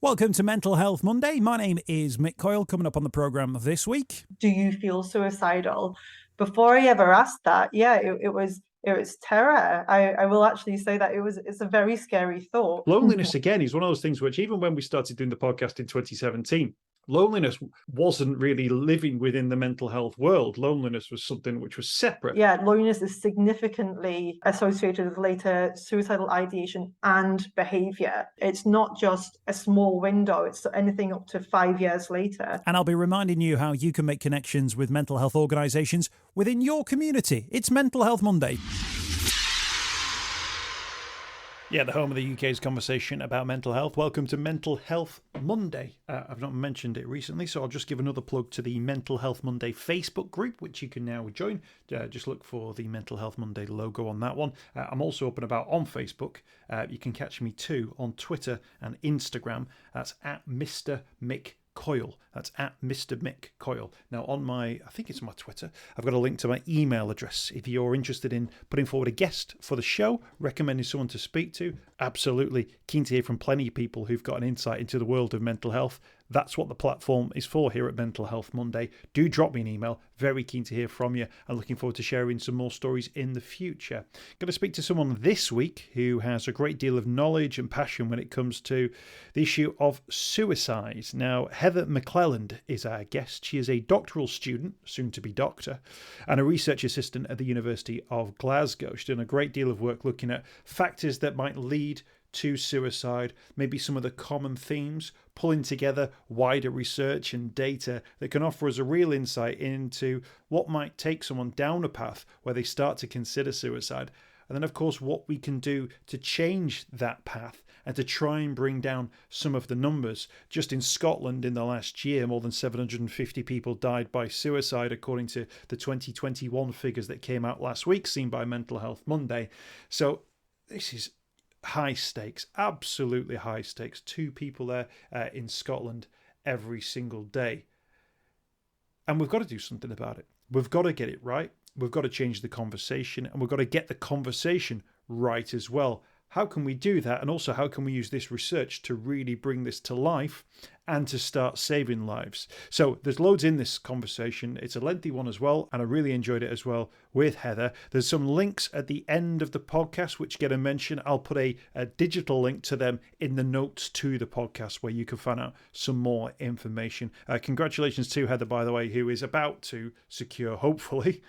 Welcome to Mental Health Monday. My name is Mick Coyle. Coming up on the programme this week. Do you feel suicidal? Before I ever asked that, it was terror. I will actually say that it's a very scary thought. Loneliness, again, is one of those things which, even when we started doing the podcast in 2017, loneliness wasn't really living within the mental health world. Loneliness was something which was separate. Yeah, loneliness is significantly associated with later suicidal ideation and behaviour. It's not just a small window, it's anything up to 5 years later. And I'll be reminding you how you can make connections with mental health organisations within your community. It's Mental Health Monday. Yeah, the home of the UK's conversation about mental health. Welcome to Mental Health Monday. I've not mentioned it recently, so I'll just give another plug to the Mental Health Monday Facebook group, which you can now join. Just look for the Mental Health Monday logo on that one. I'm also up and about on Facebook. You can catch me too on Twitter and Instagram. That's at Mr. Mick Coyle. That's at Mr. Mick Coyle. Now on I think it's my Twitter, I've got a link to my email address. If you're interested in putting forward a guest for the show, recommending someone to speak to, absolutely keen to hear from plenty of people who've got an insight into the world of mental health. That's what the platform is for here at Mental Health Monday. Do drop me an email. Very keen to hear from you and looking forward to sharing some more stories in the future. Going to speak to someone this week who has a great deal of knowledge and passion when it comes to the issue of suicide. Now, Heather McClelland is our guest. She is a doctoral student, soon to be doctor, and a research assistant at the University of Glasgow. She's done a great deal of work looking at factors that might lead to suicide, maybe some of the common themes, pulling together wider research and data that can offer us a real insight into what might take someone down a path where they start to consider suicide. And then, of course, what we can do to change that path and to try and bring down some of the numbers. Just in Scotland in the last year, more than 750 people died by suicide, according to the 2021 figures that came out last week, seen by Mental Health Monday. So this is high stakes, absolutely high stakes. 2 people there in Scotland every single day. And we've got to do something about it. We've got to get it right. We've got to change the conversation, and we've got to get the conversation right as well. How can we do that? And also, how can we use this research to really bring this to life and to start saving lives? So there's loads in this conversation. It's a lengthy one as well, and I really enjoyed it as well with Heather. There's some links at the end of the podcast which get a mention. I'll put a digital link to them in the notes to the podcast where you can find out some more information. Congratulations to Heather, by the way, who is about to secure, hopefully,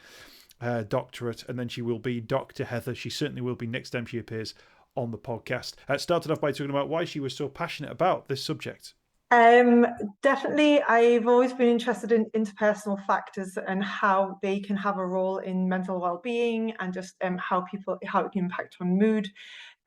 doctorate, and then she will be Dr. Heather. She certainly will be next time she appears on the podcast. Started off by talking about why she was so passionate about this subject. Definitely, I've always been interested in interpersonal factors and how they can have a role in mental well-being and just how it can impact on mood.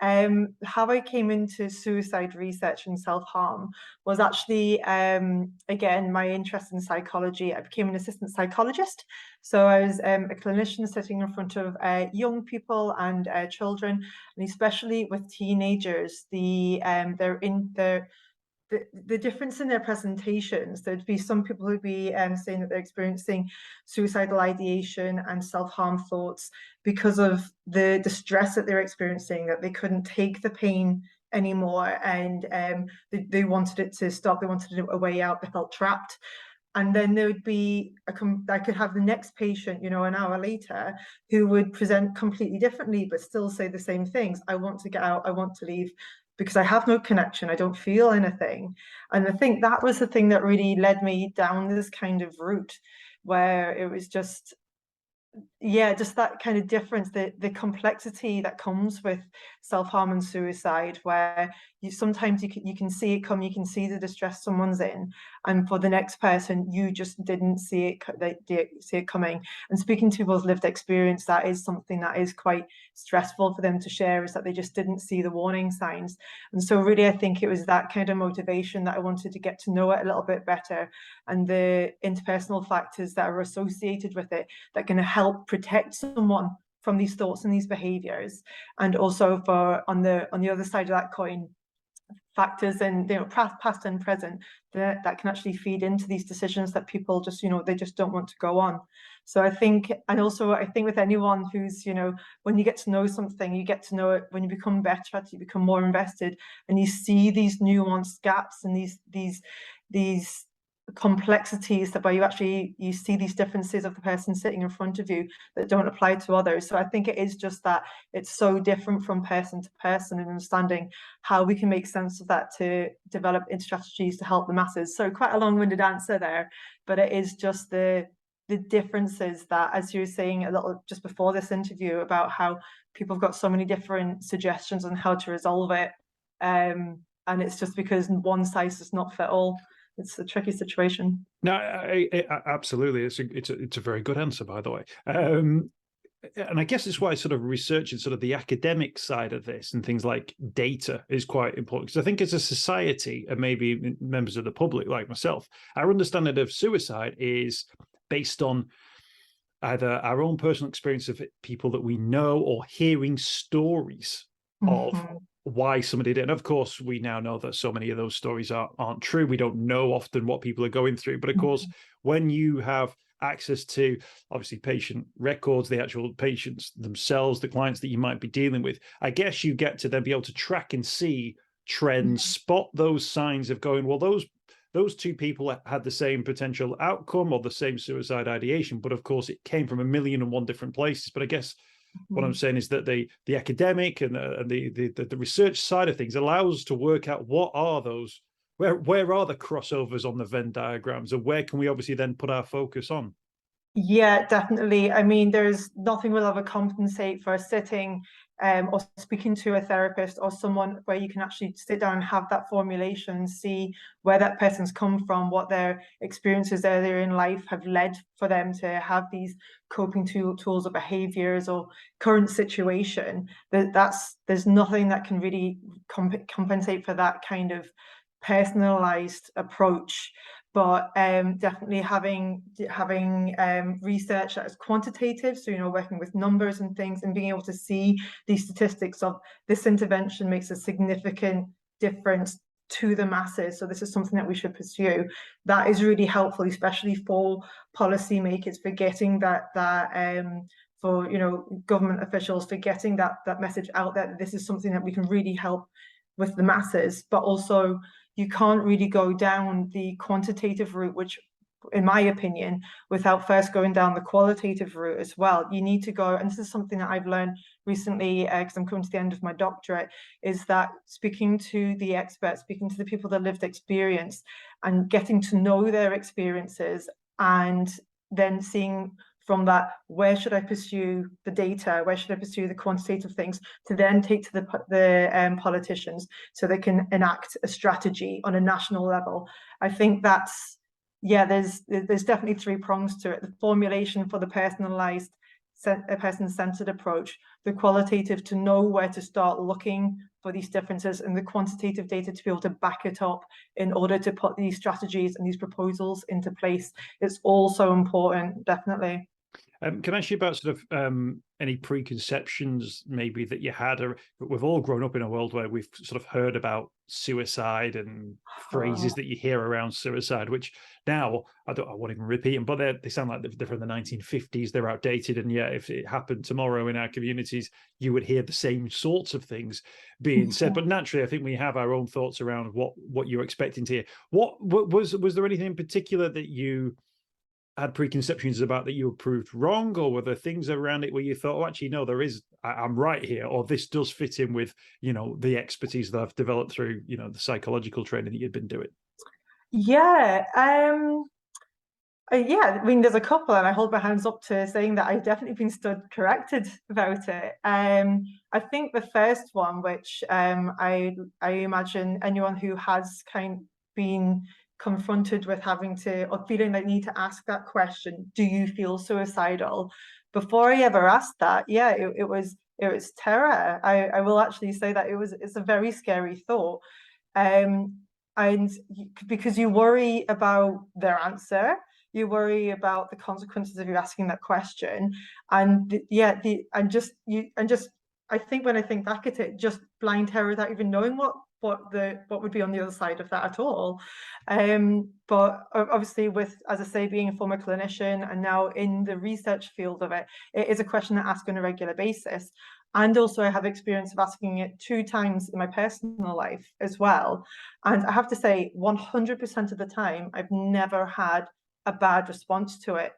How I came into suicide research and self-harm was actually, again, my interest in psychology. I became an assistant psychologist. So I was a clinician sitting in front of young people and children, and especially with teenagers, the difference in their presentations. There'd be some people who'd be saying that they're experiencing suicidal ideation and self-harm thoughts because of the stress that they're experiencing, that they couldn't take the pain anymore, and they wanted it to stop. They wanted a way out. They felt trapped. And then there would be I could have the next patient, an hour later, who would present completely differently, but still say the same things. I want to get out. I want to leave, because I have no connection. I don't feel anything. And I think that was the thing that really led me down this kind of route, where it was just that kind of difference, the complexity that comes with self-harm and suicide, where sometimes you can see it come, you can see the distress someone's in, and for the next person you just didn't see it coming. And speaking to people's lived experience, that is something that is quite stressful for them to share, is that they just didn't see the warning signs. And so really, I think it was that kind of motivation that I wanted to get to know it a little bit better, and the interpersonal factors that are associated with it that can help protect someone from these thoughts and these behaviors. And also, for on the other side of that coin, factors in, past and present, that can actually feed into these decisions that people just, they just don't want to go on. So I think, and also I think with anyone who's, when you get to know something, you get to know it, when you become better at it, you become more invested, and you see these nuanced gaps and these complexities that you see these differences of the person sitting in front of you that don't apply to others. So I think it is just that it's so different from person to person, and understanding how we can make sense of that to develop strategies to help the masses. So quite a long-winded answer there, but it is just the differences that, as you were saying a little just before this interview, about how people have got so many different suggestions on how to resolve it, and it's just because one size does not fit all. It's a tricky situation. No, absolutely. It's a very good answer, by the way. And I guess it's why sort of researching sort of the academic side of this and things like data is quite important. Because I think as a society, and maybe members of the public like myself, our understanding of suicide is based on either our own personal experience of people that we know, or hearing stories of why somebody did. And of course, we now know that so many of those stories aren't true. We don't know often what people are going through. But of course, when you have access to obviously patient records, the actual patients themselves, the clients that you might be dealing with, I guess you get to then be able to track and see trends, spot those signs of going, well, those two people had the same potential outcome or the same suicide ideation, but of course it came from 1,000,001 different places. But I guess what I'm saying is that the academic and the research side of things allows us to work out what are those, where are the crossovers on the Venn diagrams, and where can we obviously then put our focus on. Yeah, definitely. I mean, there's nothing will ever compensate for sitting or speaking to a therapist or someone where you can actually sit down and have that formulation, see where that person's come from, what their experiences earlier in life have led for them to have these coping tools or behaviors or current situation. There's nothing that can really compensate for that kind of personalized approach. But definitely having research that is quantitative, so working with numbers and things, and being able to see these statistics of this intervention makes a significant difference to the masses, so this is something that we should pursue. That is really helpful, especially for policymakers, for getting that for government officials, for getting that message out there that this is something that we can really help with the masses. But also, you can't really go down the quantitative route, which, in my opinion, without first going down the qualitative route as well. You need to go, and this is something that I've learned recently, because I'm coming to the end of my doctorate, is that speaking to the experts, speaking to the people that lived experience, and getting to know their experiences, and then seeing from that, where should I pursue the data? Where should I pursue the quantitative things to then take to the politicians so they can enact a strategy on a national level? I think that's, there's definitely three prongs to it: the formulation for the personalized, person-centered approach, the qualitative to know where to start looking for these differences, and the quantitative data to be able to back it up in order to put these strategies and these proposals into place. It's all so important, definitely. Can I ask you about sort of any preconceptions maybe that you had? Or we've all grown up in a world where we've sort of heard about suicide and phrases that you hear around suicide, which now I won't even repeat them, but they sound like they're from the 1950s. They're outdated, and yet if it happened tomorrow in our communities, you would hear the same sorts of things being said. But naturally, I think we have our own thoughts around what you're expecting to hear. What was there anything in particular that you had preconceptions about that you were proved wrong, or were there things around it where you thought, oh, actually, no, I'm right here, or this does fit in with, the expertise that I've developed through, the psychological training that you'd been doing? Yeah, I mean, there's a couple, and I hold my hands up to saying that I've definitely been stood corrected about it. I think the first one, which I imagine anyone who has been confronted with having to, or feeling they need to ask that question, do you feel suicidal? Before I ever asked that, it was terror. I will actually say that it's a very scary thought. And because you worry about their answer, you worry about the consequences of you asking that question, and I think when I think back at it, just blind terror without even knowing what what would be on the other side of that at all. But obviously, with, as I say, being a former clinician and now in the research field of it, it is a question that I ask on a regular basis. And also I have experience of asking it 2 times in my personal life as well. And I have to say 100% of the time, I've never had a bad response to it.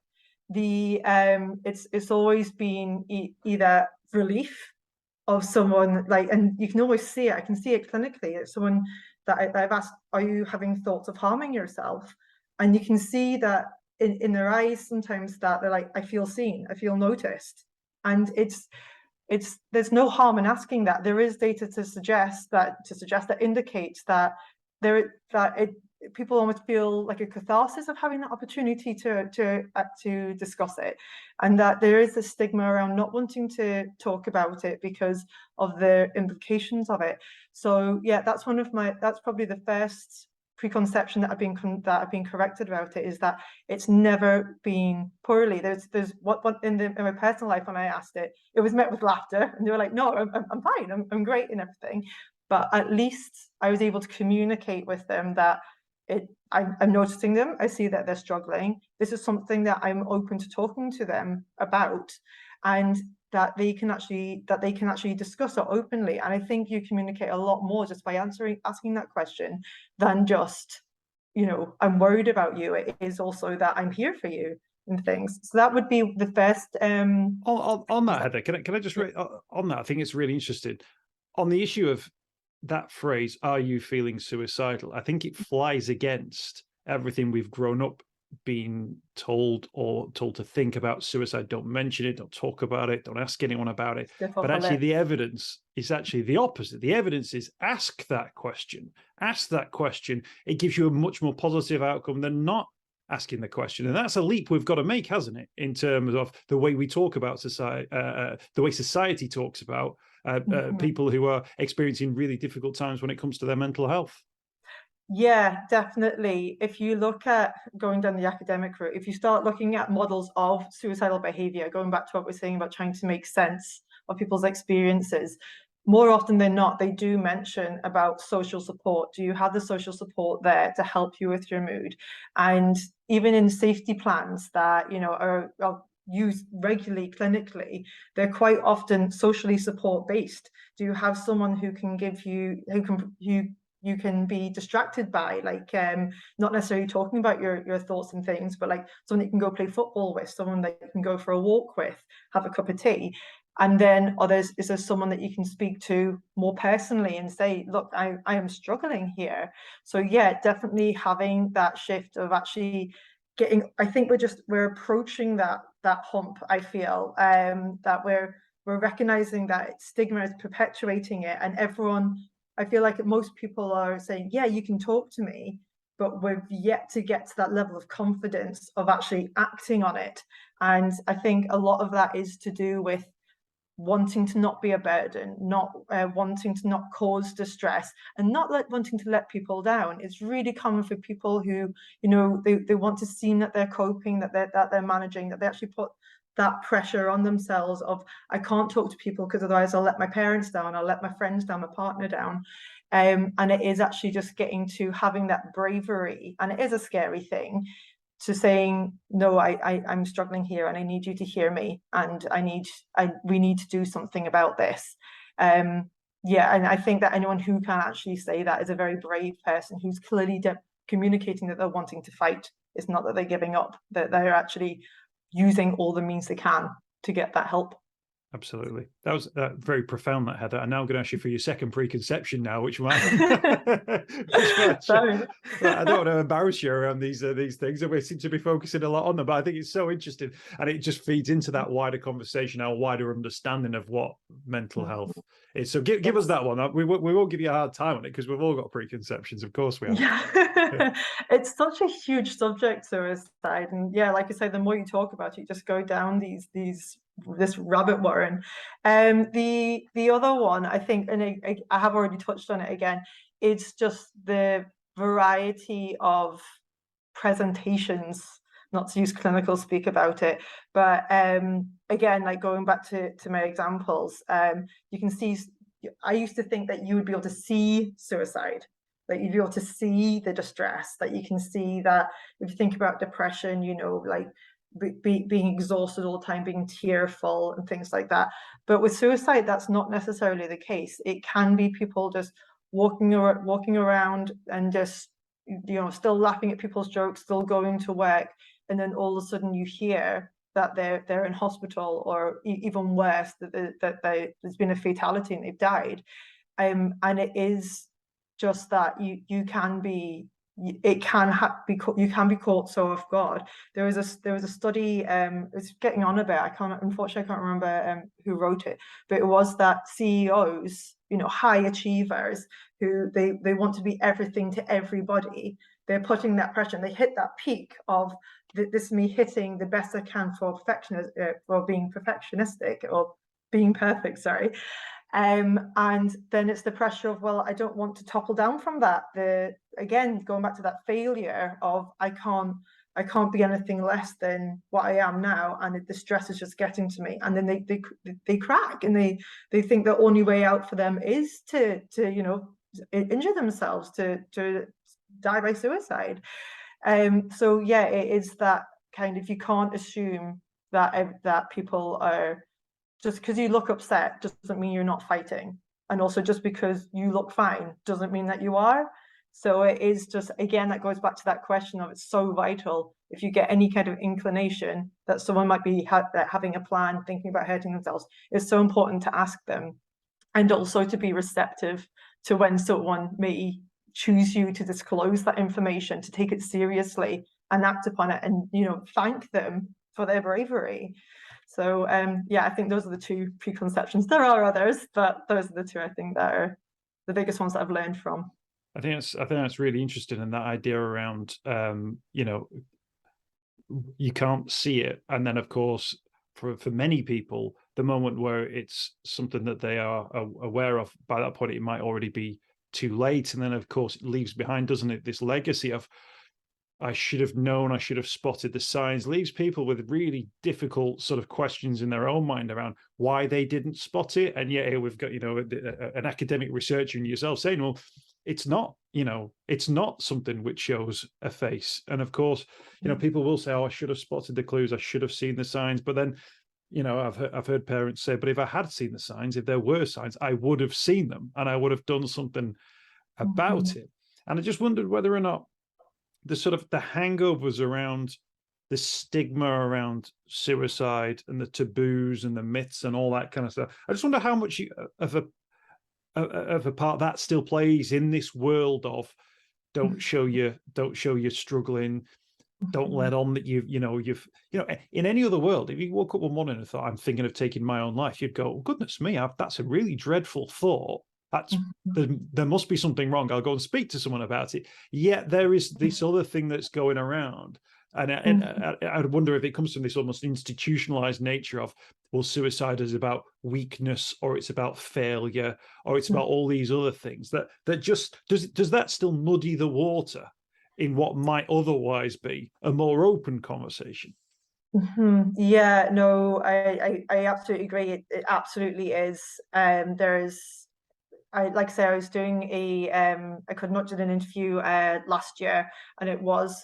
It's always been either relief of someone, like, and you can always see it, I can see it clinically. It's someone that I've asked, are you having thoughts of harming yourself? And you can see that in their eyes sometimes that they're like, I feel seen, I feel noticed. And there's no harm in asking that. There is data to suggest that indicates that people almost feel like a catharsis of having the opportunity to discuss it, and that there is a stigma around not wanting to talk about it because of the implications of it. So yeah, that's probably the first preconception that I've been corrected about it, is that it's never been poorly. There's what in my personal life, when I asked it, it was met with laughter, and they were like, no, I'm fine, I'm great and everything. But at least I was able to communicate with them that I'm noticing them. I see that they're struggling. This is something that I'm open to talking to them about, and that they can actually discuss it openly. And I think you communicate a lot more just by asking that question than just, I'm worried about you. It is also that I'm here for you and things. So that would be the first. On that, Heather, can I just on that? I think it's really interesting on the issue of that phrase, are you feeling suicidal? I think it flies against everything we've grown up being told to think about suicide. Don't mention it, don't talk about it, don't ask anyone about it. But actually the evidence is actually the opposite. The evidence is ask that question. It gives you a much more positive outcome than not asking the question. And that's a leap we've got to make, hasn't it, in terms of the way we talk about society, the way society talks about people who are experiencing really difficult times when it comes to their mental health. Yeah, definitely. If you look at going down the academic route, if you start looking at models of suicidal behavior, going back to what we're saying about trying to make sense of people's experiences, more often than not, they do mention about social support. Do you have the social support there to help you with your mood? And even in safety plans that, are used regularly clinically, they're quite often socially support based. Do you have someone who can give you, you can be distracted by, like not necessarily talking about your thoughts and things, but like someone you can go play football with, someone that you can go for a walk with, have a cup of tea? And then is there someone that you can speak to more personally and say, look, I am struggling here? So yeah, definitely having that shift of actually getting, I think we're approaching that hump. I feel that we're recognizing that stigma is perpetuating it, and I feel like most people are saying, yeah, you can talk to me, but we've yet to get to that level of confidence of actually acting on it. And I think a lot of that is to do with wanting to not be a burden, not wanting to not cause distress, and not wanting to let people down. It's really common for people who, they want to seem that they're coping, that they're managing, that they actually put that pressure on themselves of, I can't talk to people because otherwise I'll let my parents down, I'll let my friends down, my partner down. And it is actually just getting to having that bravery, and it is a scary thing, to saying, no, I'm struggling here and I need you to hear me, and we need to do something about this. And I think that anyone who can actually say that is a very brave person who's clearly communicating that they're wanting to fight. It's not that they're giving up, that they're actually using all the means they can to get that help. Absolutely. That was very profound, that, Heather. I'm now going to ask you for your second preconception now, which might, Sorry. I don't want to embarrass you around these things, and we seem to be focusing a lot on them, but I think it's so interesting, and it just feeds into that wider conversation, our wider understanding of what mental health is. So give us that one. We won't give you a hard time on it because we've all got preconceptions. Of course we have. Yeah. It's such a huge subject, suicide, and yeah, like I say, the more you talk about it, you just go down this rabbit warren. The other one, I think, and I have already touched on it again, it's just the variety of presentations, not to use clinical speak about it, but again, like going back to my examples, you can see I used to think that you would be able to see suicide, that you'd be able to see the distress, that you can see that. If you think about depression, you know, like being exhausted all the time, being tearful and things like that. But with suicide, that's not necessarily the case. It can be people just walking around and just, you know, still laughing at people's jokes, still going to work, and then all of a sudden you hear that they're in hospital, or even worse, that there's been a fatality and they've died. And it is just that you can be caught so off guard. There was a study, it's getting on a bit. Unfortunately I can't remember who wrote it, but it was that CEOs, you know, high achievers who they want to be everything to everybody. They're putting that pressure, and they hit that peak of this me hitting the best I can for being perfectionistic, or being perfect, sorry. And then it's the pressure of, well, I don't want to topple down from that. Again, going back to that failure of I can't be anything less than what I am now, and the stress is just getting to me, and then they crack, and they think the only way out for them is to you know, injure themselves, to die by suicide. So yeah, it is that kind of, you can't assume that people are, just because you look upset doesn't mean you're not fighting, and also just because you look fine doesn't mean that you are. So it is just, again, that goes back to that question of, it's so vital, if you get any kind of inclination that someone might be having a plan, thinking about hurting themselves, it's so important to ask them, and also to be receptive to when someone may choose you to disclose that information, to take it seriously and act upon it, and, you know, thank them for their bravery. So yeah, I think those are the two preconceptions. There are others, but those are the two I think that are the biggest ones that I've learned from. I think that's really interesting, and that idea around you know, you can't see it, and then of course for many people, the moment where it's something that they are aware of, by that point it might already be too late, and then of course it leaves behind, doesn't it, this legacy of, I should have known, I should have spotted the signs. Leaves people with really difficult sort of questions in their own mind around why they didn't spot it. And yet here we've got, you know, an academic researcher and yourself saying, well, it's not, you know, it's not something which shows a face. And of course, you know, people will say, oh, I should have spotted the clues, I should have seen the signs. But then, you know, I've heard parents say, but if I had seen the signs, if there were signs, I would have seen them and I would have done something about it. And I just wondered whether or not the sort of the hangovers around the stigma around suicide and the taboos and the myths and all that kind of stuff. I just wonder how much of a part that still plays in this world of don't show you struggling, don't let on that you've in any other world, if you woke up one morning and thought, I'm thinking of taking my own life, you'd go, oh, goodness me, that's a really dreadful thought. That's there must be something wrong. I'll go and speak to someone about it. Yet there is this other thing that's going around, and I wonder if it comes from this almost institutionalized nature of, well, suicide is about weakness, or it's about failure, or it's about all these other things that just does that still muddy the water in what might otherwise be a more open conversation? Yeah, no, I absolutely agree. It absolutely is. Like I say, I was doing I conducted an interview last year, and it was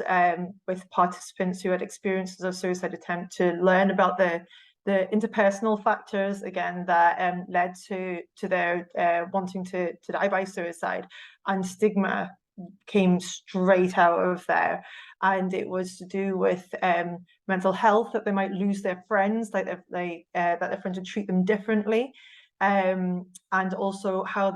with participants who had experiences of suicide attempt, to learn about the interpersonal factors, again, that led to their wanting to die by suicide. And stigma came straight out of there, and it was to do with mental health, that they might lose their friends, like that their friends would treat them differently. And also how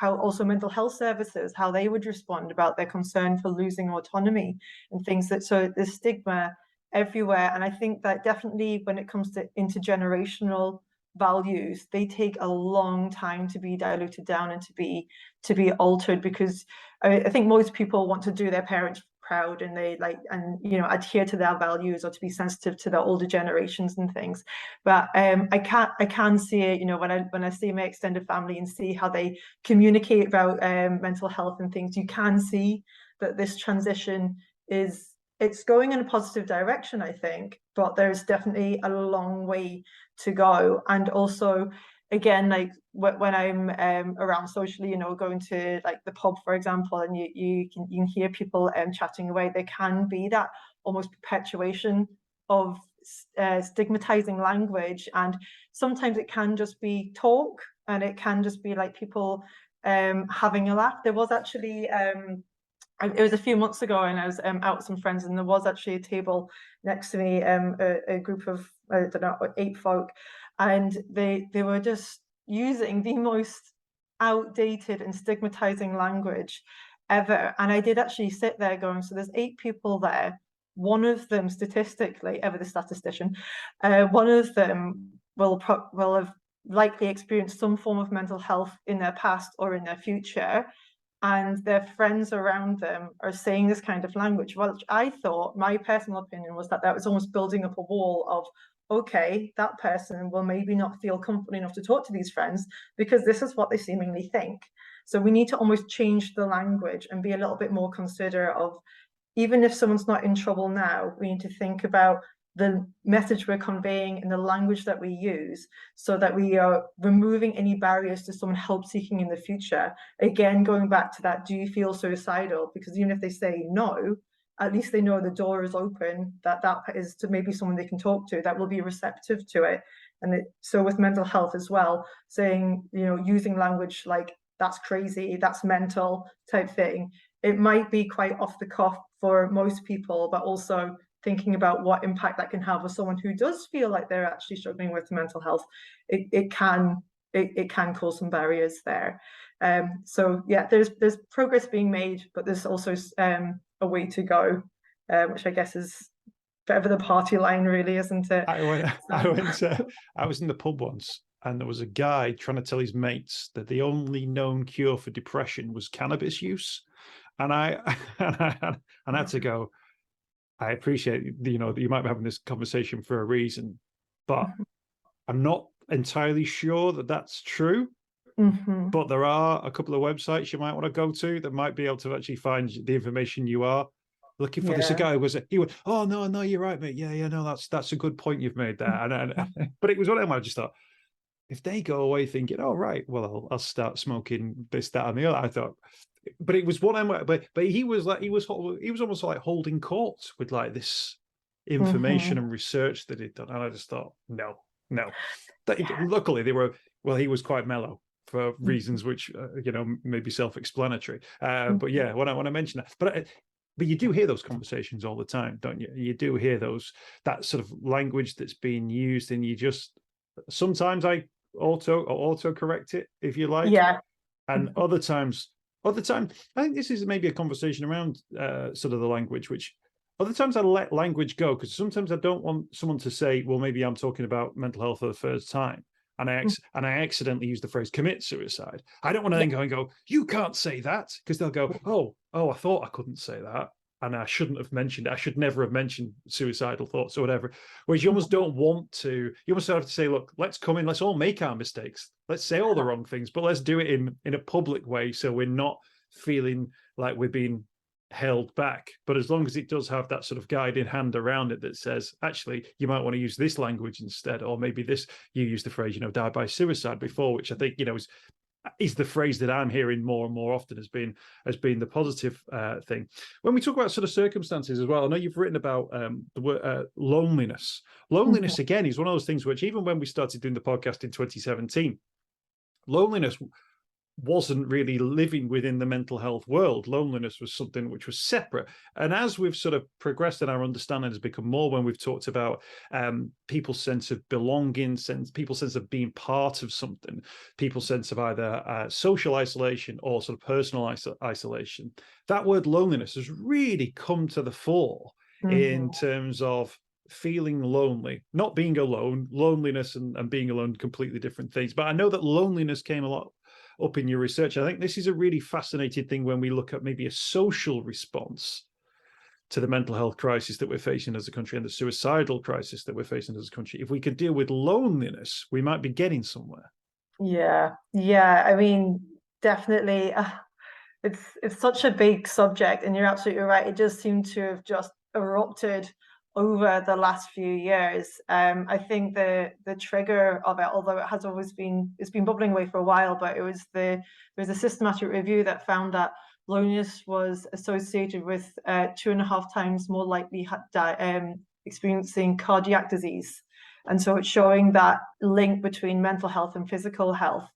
also mental health services, how they would respond about their concern for losing autonomy and things. So there's stigma everywhere. And I think that definitely when it comes to intergenerational values, they take a long time to be diluted down and to be altered, because I think most people want to do their parents proud, and they adhere to their values, or to be sensitive to the older generations and things. But I can see it, when I see my extended family and see how they communicate about mental health and things, you can see that this transition it's going in a positive direction, I think, but there's definitely a long way to go. And also again, like when I'm around socially, going to like the pub, for example, and you can hear people chatting away, there can be that almost perpetuation of stigmatizing language, and sometimes it can just be talk, and it can just be like people having a laugh. There was actually it was a few months ago, and I was out with some friends, and there was actually a table next to me, a group of, I don't know, 8 folk, and they were just using the most outdated and stigmatizing language ever. And I did actually sit there going, so there's 8 people there. One of them, statistically, ever the statistician, one of them will have likely experienced some form of mental health in their past or in their future, and their friends around them are saying this kind of language. Well, I thought, my personal opinion was that was almost building up a wall of, okay, that person will maybe not feel comfortable enough to talk to these friends because this is what they seemingly think. So we need to almost change the language and be a little bit more considerate of, even if someone's not in trouble now, we need to think about the message we're conveying and the language that we use, so that we are removing any barriers to someone help seeking in the future. Again, going back to that, do you feel suicidal? Because even if they say no, at least they know the door is open, that is to maybe someone they can talk to that will be receptive to it. And so with mental health as well, saying, using language like that's crazy, that's mental type thing, it might be quite off the cuff for most people, but also thinking about what impact that can have with someone who does feel like they're actually struggling with mental health. It can cause some barriers there. So yeah, there's progress being made, but there's also a way to go, which I guess is forever the party line, really, isn't it? I was in the pub once, and there was a guy trying to tell his mates that the only known cure for depression was cannabis use, and I had to go, I appreciate, that you might be having this conversation for a reason, but I'm not entirely sure that that's true. Mm-hmm. But there are a couple of websites you might want to go to that might be able to actually find the information you are looking for. This guy he went, oh no, you're right, mate. Yeah, no, that's a good point you've made there. And but it was one of them. I just thought, if they go away thinking, oh right, well I'll start smoking this, that, and the other. I thought, but it was one of them. But he was almost like holding court with like this information and research that he'd done, and I just thought, no. Luckily he was quite mellow for reasons which may be self-explanatory. But yeah, when I mention that, but you do hear those conversations all the time, don't you? You do hear that sort of language that's being used, and you just sometimes I auto correct it, if you like. Yeah. And other times, I think this is maybe a conversation around sort of the language, which other times I let language go, because sometimes I don't want someone to say, well, maybe I'm talking about mental health for the first time, and I accidentally use the phrase commit suicide. I don't want to then go, you can't say that, because they'll go, oh, I thought I couldn't say that, and I shouldn't have mentioned it. I should never have mentioned suicidal thoughts or whatever. Whereas you almost don't want to. You almost have to say, look, let's come in. Let's all make our mistakes. Let's say all the wrong things, but let's do it in a public way, so we're not feeling like we're being held back. But as long as it does have that sort of guiding hand around it that says, actually, you might want to use this language instead, or maybe this, you used the phrase, die by suicide before, which I think, is the phrase that I'm hearing more and more often as being the positive thing. When we talk about sort of circumstances as well, I know you've written about the word loneliness. Loneliness, again, is one of those things which, even when we started doing the podcast in 2017, loneliness wasn't really living within the mental health world. Loneliness was something which was separate. And as we've sort of progressed and our understanding has become more, when we've talked about people's sense of belonging, people's sense of being part of something, people's sense of either social isolation or sort of personal isolation, that word loneliness has really come to the fore in terms of feeling lonely, not being alone. Loneliness and being alone, completely different things. But I know that loneliness came a lot up in your research. I think this is a really fascinating thing when we look at maybe a social response to the mental health crisis that we're facing as a country and the suicidal crisis that we're facing as a country. If we could deal with loneliness, we might be getting somewhere. Yeah. I mean, definitely. It's such a big subject, and you're absolutely right. It does seem to have just erupted over the last few years. I think the trigger of it, although it has always been, it's been bubbling away for a while, but there was a systematic review that found that loneliness was associated with 2.5 times more likely experiencing cardiac disease. And so it's showing that link between mental health and physical health.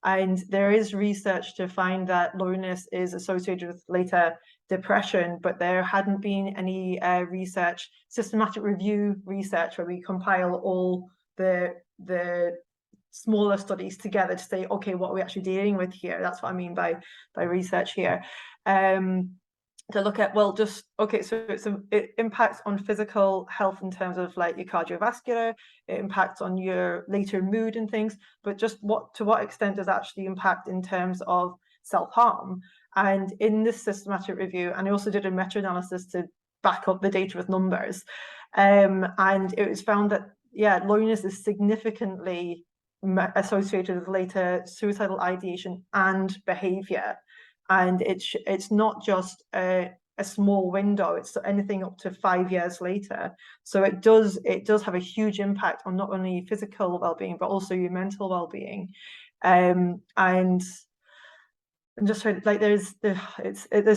And there is research to find that loneliness is associated with later depression, but there hadn't been any systematic review research where we compile all the smaller studies together to say, okay, what are we actually dealing with here? That's what I mean by research here. To look at, well, just, okay, so it impacts on physical health in terms of like your cardiovascular, it impacts on your later mood and things, but just to what extent does it actually impact in terms of self-harm? And in this systematic review, and I also did a meta-analysis to back up the data with numbers, and it was found that, yeah, loneliness is significantly associated with later suicidal ideation and behavior. And it's not just a small window, it's anything up to 5 years later. So it does have a huge impact on not only physical well-being, but also your mental well-being. And I'm just trying, like, there's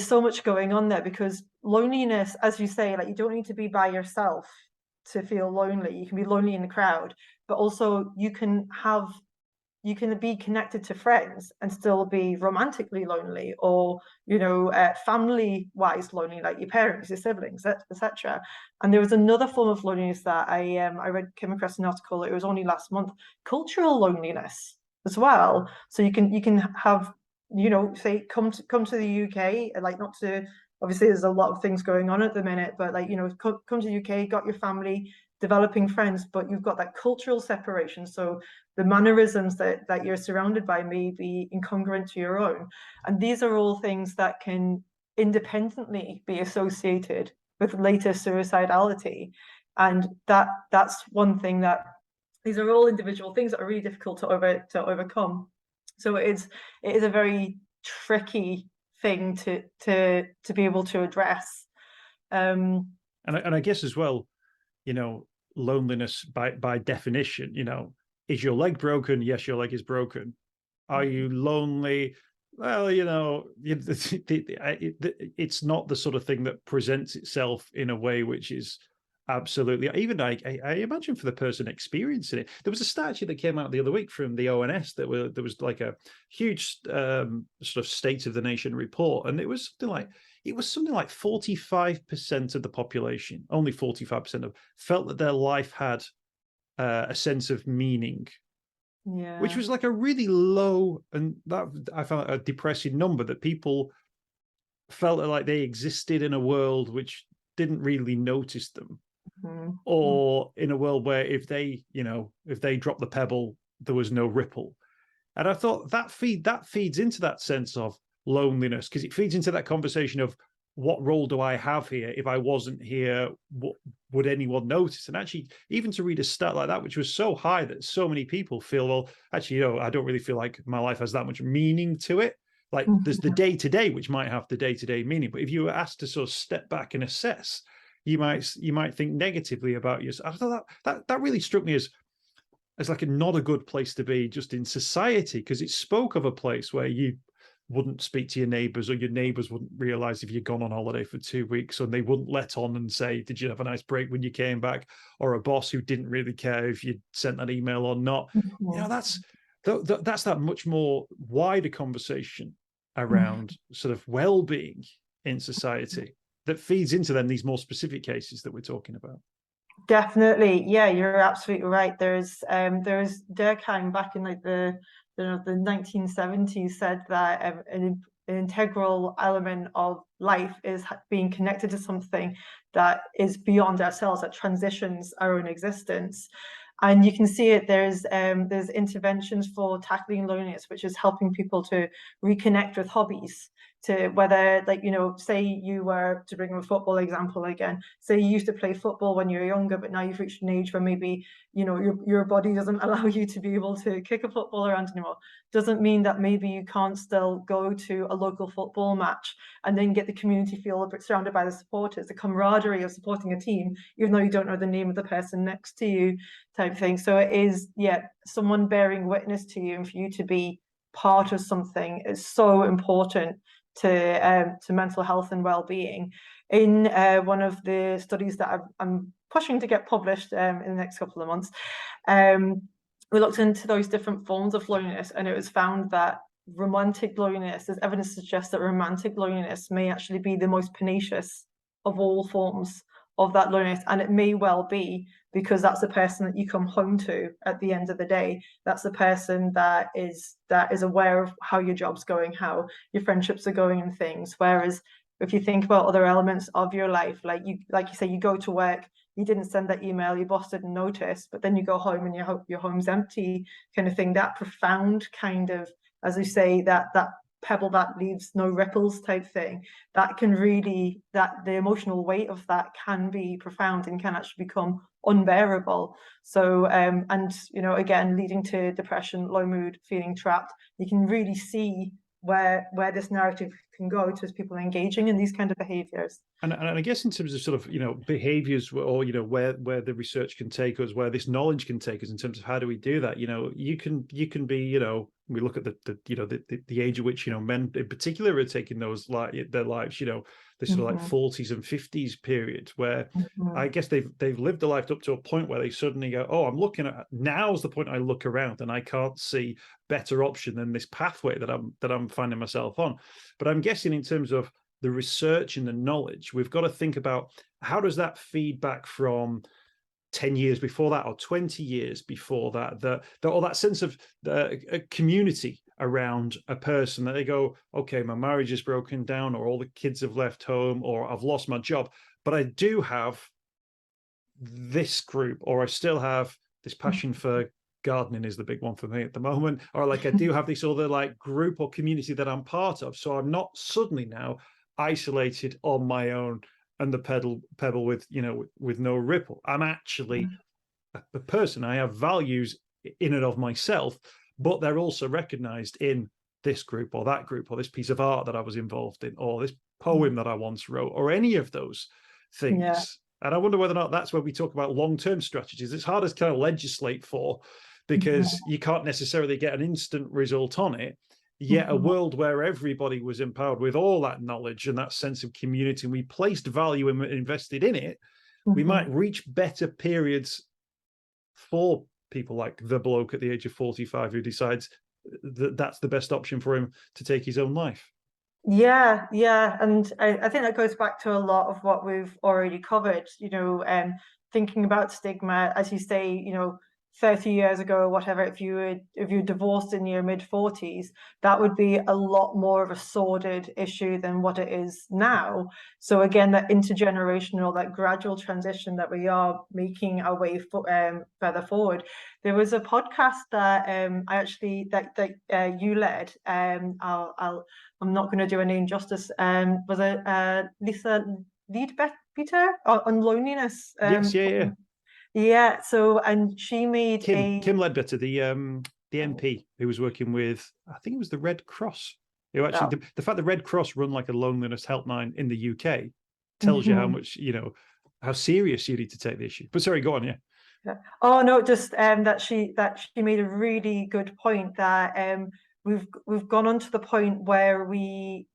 so much going on there, because loneliness, as you say, like, you don't need to be by yourself to feel lonely. You can be lonely in the crowd, but also you can be connected to friends and still be romantically lonely, or family wise lonely, like your parents, your siblings, etc. And there was another form of loneliness that I came across an article, it was only last month, cultural loneliness as well. So you can have, say, come to the UK, like, not to, obviously there's a lot of things going on at the minute, but like, come to the UK, got your family, developing friends, but you've got that cultural separation. So the mannerisms that you're surrounded by may be incongruent to your own. And these are all things that can independently be associated with later suicidality. And that's one thing, that these are all individual things that are really difficult to overcome. So it is a very tricky thing to be able to address. And I guess as well, loneliness by definition, is your leg broken? Yes, your leg is broken. Are you lonely? Well, it's not the sort of thing that presents itself in a way which is absolutely, even I imagine for the person experiencing it. There was a statue that came out the other week from the ONS there was like a huge sort of state of the nation report, and it was something like 45% of the population, only 45% of, felt that their life had a sense of meaning. Yeah. Which was like a really low, and that I found a depressing number, that people felt like they existed in a world which didn't really notice them. Mm-hmm. Or in a world where if they dropped the pebble, there was no ripple. And I thought that feeds into that sense of loneliness, because it feeds into that conversation of, what role do I have here? If I wasn't here, what would anyone notice? And actually, even to read a stat like that, which was so high that so many people feel, well, actually, I don't really feel like my life has that much meaning to it. Like, there's the day-to-day, which might have the day-to-day meaning. But if you were asked to sort of step back and assess, you might think negatively about yourself. I thought that really struck me as like not a good place to be just in society, because it spoke of a place where you wouldn't speak to your neighbors, or your neighbors wouldn't realize if you'd gone on holiday for 2 weeks, and they wouldn't let on and say, did you have a nice break when you came back? Or a boss who didn't really care if you sent that email or not. That's that much more wider conversation around sort of well-being in society that feeds into then these more specific cases that we're talking about. Definitely, yeah, you're absolutely right. There's Durkheim back in like the 1970s said that an integral element of life is being connected to something that is beyond ourselves, that transitions our own existence. And you can see it. There's interventions for tackling loneliness, which is helping people to reconnect with hobbies. to whether, like, you know, say you were, to bring a football example again, say you used to play football when you were younger, but now you've reached an age where maybe, you know, your body doesn't allow you to be able to kick a football around anymore. Doesn't mean that maybe you can't still go to a local football match and then get the community feel surrounded by the supporters, the camaraderie of supporting a team, even though you don't know the name of the person next to you, type of thing. So it is, yeah, someone bearing witness to you, and for you to be part of something is so important to mental health and well-being. In one of the studies that I'm pushing to get published in the next couple of months, we looked into those different forms of loneliness, and it was found that romantic loneliness, there's evidence to suggest that romantic loneliness may actually be the most pernicious of all forms of that loneliness. And it may well be because that's the person that you come home to at the end of the day. That's the person that is aware of how your job's going, how your friendships are going and things. Whereas if you think about other elements of your life, like you say, you go to work, you didn't send that email, your boss didn't notice, but then you go home and your home's empty, kind of thing. That profound kind of, as you say, that pebble that leaves no ripples type thing, that can really, that the emotional weight of that can be profound and can actually become unbearable. So and you know, again, leading to depression, low mood, feeling trapped. You can really see where this narrative can go to people engaging in these kind of behaviors. And I guess in terms of sort of, you know, behaviors, or, you know, where the research can take us, where this knowledge can take us in terms of how do we do that, you know, you can be, you know, we look at the age at which, you know, men in particular are taking those their lives, you know, this sort of like 40s and 50s period where I guess they've lived a life up to a point where they suddenly go, oh, I'm looking at, now's the point I look around and I can't see better option than this pathway that I'm finding myself on. But I'm guessing in terms of the research and the knowledge, we've got to think about how does that feed back from 10 years before that or 20 years before that, or that sense of a community around a person that they go, okay, my marriage is broken down, or all the kids have left home, or I've lost my job, but I do have this group, or I still have this passion for gardening is the big one for me at the moment, or like I do have this other like group or community that I'm part of, so I'm not suddenly now isolated on my own and the pebble with, you know, with no ripple. I'm actually a person. I have values in and of myself, but they're also recognized in this group or that group, or this piece of art that I was involved in, or this poem that I once wrote, or any of those things. Yeah. And I wonder whether or not that's where we talk about long-term strategies. It's hard to kind of legislate for, because you can't necessarily get an instant result on it. Yet a world where everybody was empowered with all that knowledge and that sense of community, and we placed value and invested in it, we might reach better periods for people like the bloke at the age of 45 who decides that that's the best option for him to take his own life. Yeah. And I think that goes back to a lot of what we've already covered, you know, thinking about stigma, as you say, you know, 30 years ago or whatever, if you divorced in your mid-40s, that would be a lot more of a sordid issue than what it is now. So again, that intergenerational, that gradual transition that we are making our way further forward. There was a podcast that you led. I'm not going to do a name justice. Was it Lisa Leadbetter on loneliness? Yes, yeah. Yeah, so, and she made Kim Ledbetter, the MP who was working with, I think it was the Red Cross. Who actually, the fact the Red Cross run like a loneliness helpline in the UK tells you how much, you know, how serious you need to take the issue. But sorry, go on, yeah. Oh no, just that she made a really good point that we've gone on to the point where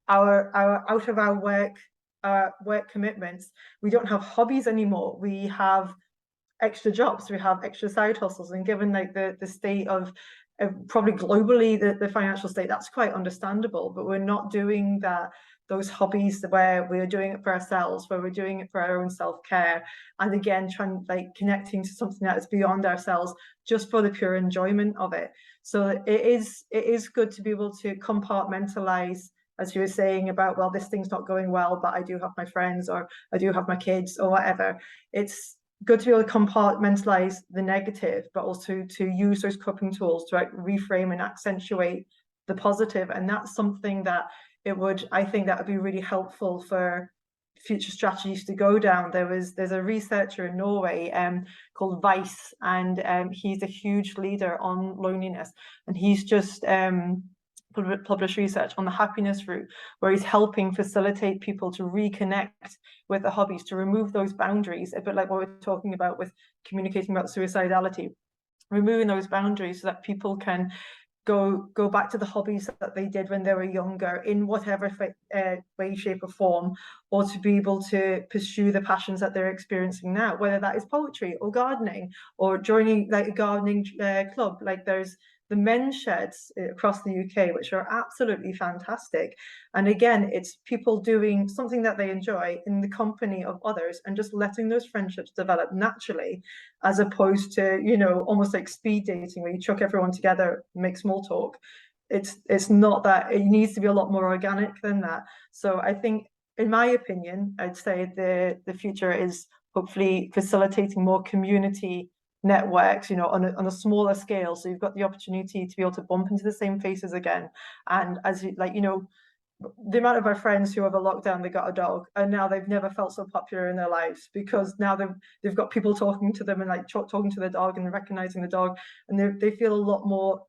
our out of our work commitments, we don't have hobbies anymore. We have extra jobs, we have extra side hustles, and given like the state of probably globally the financial state, that's quite understandable. But we're not doing those hobbies where we're doing it for ourselves, where we're doing it for our own self-care, and again connecting to something that is beyond ourselves, just for the pure enjoyment of it. So it is good to be able to compartmentalize, as you were saying about, well, this thing's not going well, but I do have my friends, or I do have my kids, or whatever. It's good to be able to compartmentalize the negative, but also to use those coping tools to reframe and accentuate the positive. And that's something that I think that would be really helpful for future strategies to go down. There's a researcher in Norway called Weiss, and he's a huge leader on loneliness, and he's just published research on the happiness route, where he's helping facilitate people to reconnect with the hobbies, to remove those boundaries, a bit like what we're talking about with communicating about suicidality, removing those boundaries so that people can go back to the hobbies that they did when they were younger, in whatever way, shape or form, or to be able to pursue the passions that they're experiencing now, whether that is poetry or gardening or joining like a gardening club. Like there's the men's sheds across the UK, which are absolutely fantastic. And again, it's people doing something that they enjoy in the company of others and just letting those friendships develop naturally, as opposed to, you know, almost like speed dating where you chuck everyone together, make small talk. It's not that. It needs to be a lot more organic than that. So I think, in my opinion, I'd say the future is hopefully facilitating more community networks, you know, on a smaller scale, so you've got the opportunity to be able to bump into the same faces again. And as you like, you know, the amount of our friends who over lockdown they got a dog and now they've never felt so popular in their lives, because now they've got people talking to them and like talking to the dog and recognizing the dog, and they feel a lot more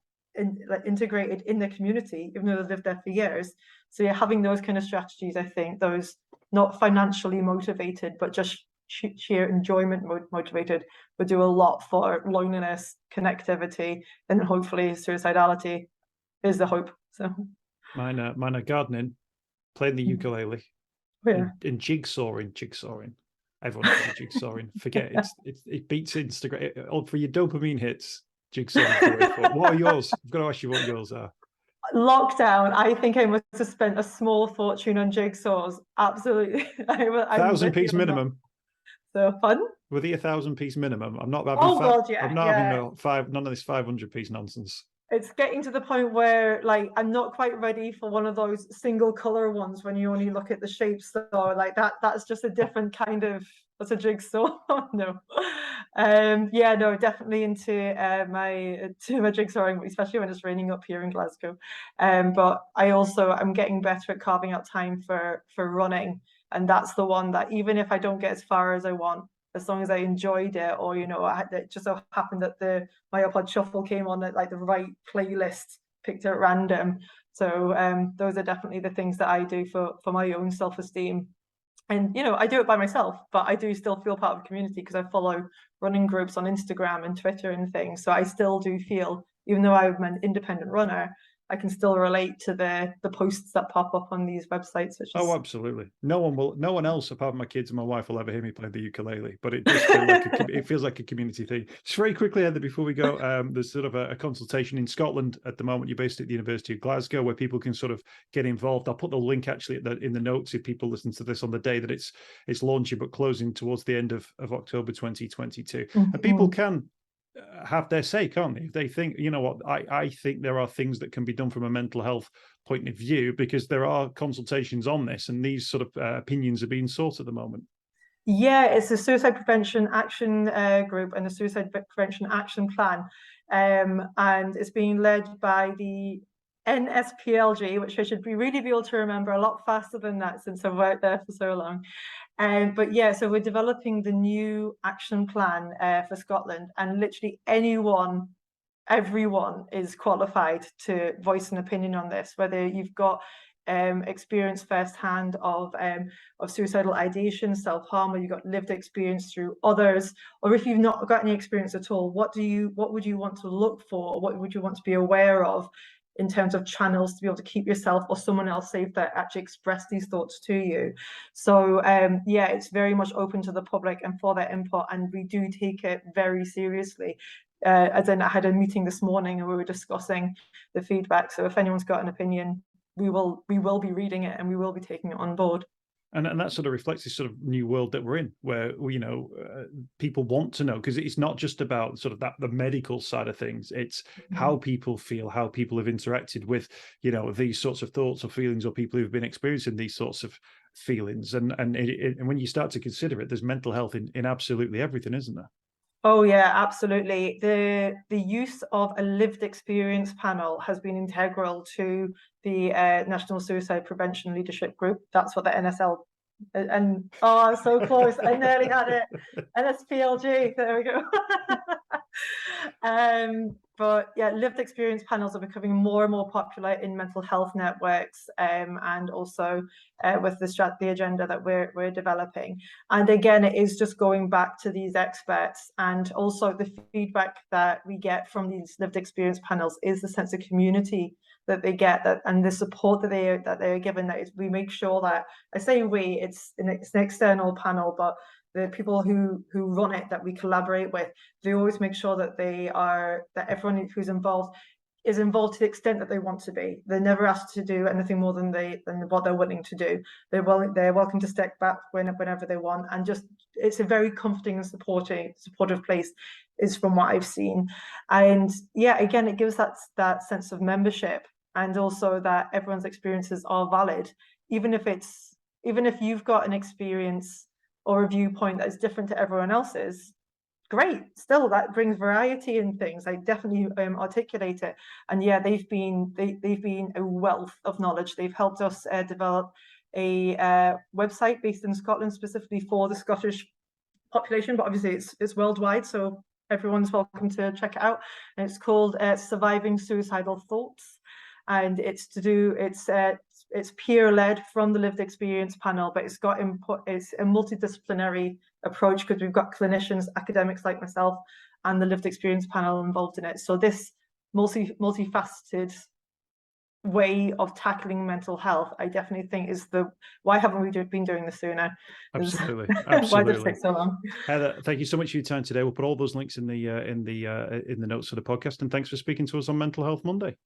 integrated in the community, even though they've lived there for years. So yeah, having those kind of strategies, I think those not financially motivated but just sheer enjoyment motivated, would do a lot for loneliness, connectivity, and hopefully suicidality is the hope. So mine are gardening, playing the ukulele, and jigsawing. Everyone does jigsawing. Forget it beats Instagram. For your dopamine hits, jigsawing. What are yours? I've got to ask you what yours are. Lockdown, I think I must have spent a small fortune on jigsaws. Absolutely. 1,000-piece minimum. So fun. Were they 1,000-piece minimum? I'm not having. God, yeah. I'm not having none of this 500-piece nonsense. It's getting to the point where, like, I'm not quite ready for one of those single color ones when you only look at the shapes. So, like that's just a different kind of. That's a jigsaw. No. Yeah, no, definitely into my jigsawing, especially when it's raining up here in Glasgow. But I'm getting better at carving out time for running. And that's the one that, even if I don't get as far as I want, as long as I enjoyed it, or, you know, it just so happened that my iPod Shuffle came on at like the right playlist, picked at random. So those are definitely the things that I do for my own self-esteem. And, you know, I do it by myself, but I do still feel part of the community because I follow running groups on Instagram and Twitter and things. So I still do feel, even though I'm an independent runner, I can still relate to the posts that pop up on these websites. Which is... Oh, absolutely. No one else apart from my kids and my wife will ever hear me play the ukulele, but it does feel like it feels like a community thing. Just very quickly, Heather, before we go, there's sort of a consultation in Scotland at the moment. You're based at the University of Glasgow, where people can sort of get involved. I'll put the link actually in the notes if people listen to this on the day that it's launching, but closing towards the end of October 2022. And people can have their say, can't they? If they think, you know what, I think there are things that can be done from a mental health point of view, because there are consultations on this and these sort of opinions are being sought at the moment. Yeah, it's a suicide prevention action group and a suicide prevention action plan. And it's being led by the NSPLG, which I should really be able to remember a lot faster than that since I've worked there for so long. But yeah, so we're developing the new action plan for Scotland, and literally everyone is qualified to voice an opinion on this, whether you've got experience firsthand of suicidal ideation, self-harm, or you've got lived experience through others, or if you've not got any experience at all, what would you want to look for, or what would you want to be aware of in terms of channels to be able to keep yourself or someone else safe that actually express these thoughts to you. So yeah, it's very much open to the public and for their input, and we do take it very seriously. As in, I had a meeting this morning and we were discussing the feedback. So if anyone's got an opinion, we will be reading it and we will be taking it on board. And that sort of reflects this sort of new world that we're in, where people want to know, because it's not just about sort of the medical side of things. It's how people feel, how people have interacted with, these sorts of thoughts or feelings, or people who've been experiencing these sorts of feelings. And when you start to consider it, there's mental health in absolutely everything, isn't there? Oh yeah, absolutely. The use of a lived experience panel has been integral to the National Suicide Prevention Leadership Group. That's what the NSL and oh, so close. I nearly had it. NSPLG. There we go. But yeah, lived experience panels are becoming more and more popular in mental health networks, and also with the agenda that we're developing. And again, it is just going back to these experts, and also the feedback that we get from these lived experience panels is the sense of community that they get, that and the support that they are given. That we make sure that, I say we, it's an external panel, but the people who run it, that we collaborate with, they always make sure that that everyone who's involved is involved to the extent that they want to be. They're never asked to do anything more than what they're willing to do. They're welcome to step back whenever they want, and just it's a very comforting and supportive place, is from what I've seen. And yeah, again, it gives that sense of membership, and also that everyone's experiences are valid, even if you've got an experience or a viewpoint that is different to everyone else's. Great, still that brings variety in things. I definitely articulate it, and yeah, they've been a wealth of knowledge. They've helped us develop a website based in Scotland specifically for the Scottish population, but obviously it's worldwide, so everyone's welcome to check it out. And it's called Surviving Suicidal Thoughts, and it's peer-led from the lived experience panel, but it's got input. It's a multidisciplinary approach, because we've got clinicians, academics like myself, and the lived experience panel involved in it. So this multifaceted way of tackling mental health, I definitely think, is why haven't we been doing this sooner? Absolutely. Why did it take so long? Heather, thank you so much for your time today. We'll put all those links in the notes of the podcast, and thanks for speaking to us on Mental Health Monday.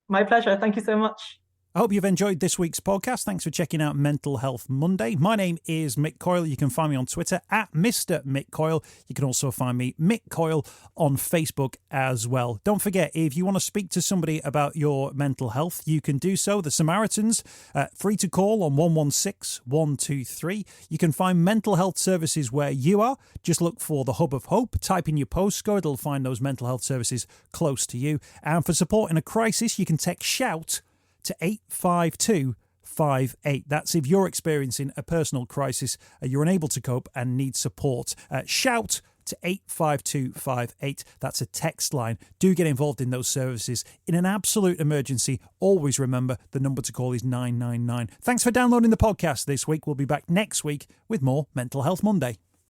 My pleasure. Thank you so much. I hope you've enjoyed this week's podcast. Thanks for checking out Mental Health Monday. My name is Mick Coyle. You can find me on Twitter at Mr. Mick Coyle. You can also find me, Mick Coyle, on Facebook as well. Don't forget, if you want to speak to somebody about your mental health, you can do so. The Samaritans, free to call on 116 123. You can find mental health services where you are. Just look for the Hub of Hope. Type in your postcode. It'll find those mental health services close to you. And for support in a crisis, you can text SHOUT to 85258. That's if you're experiencing a personal crisis, you're unable to cope and need support. Shout to 85258. That's a text line. Do get involved in those services. In an absolute emergency, always remember the number to call is 999. Thanks for downloading the podcast this week. We'll be back next week with more Mental Health Monday.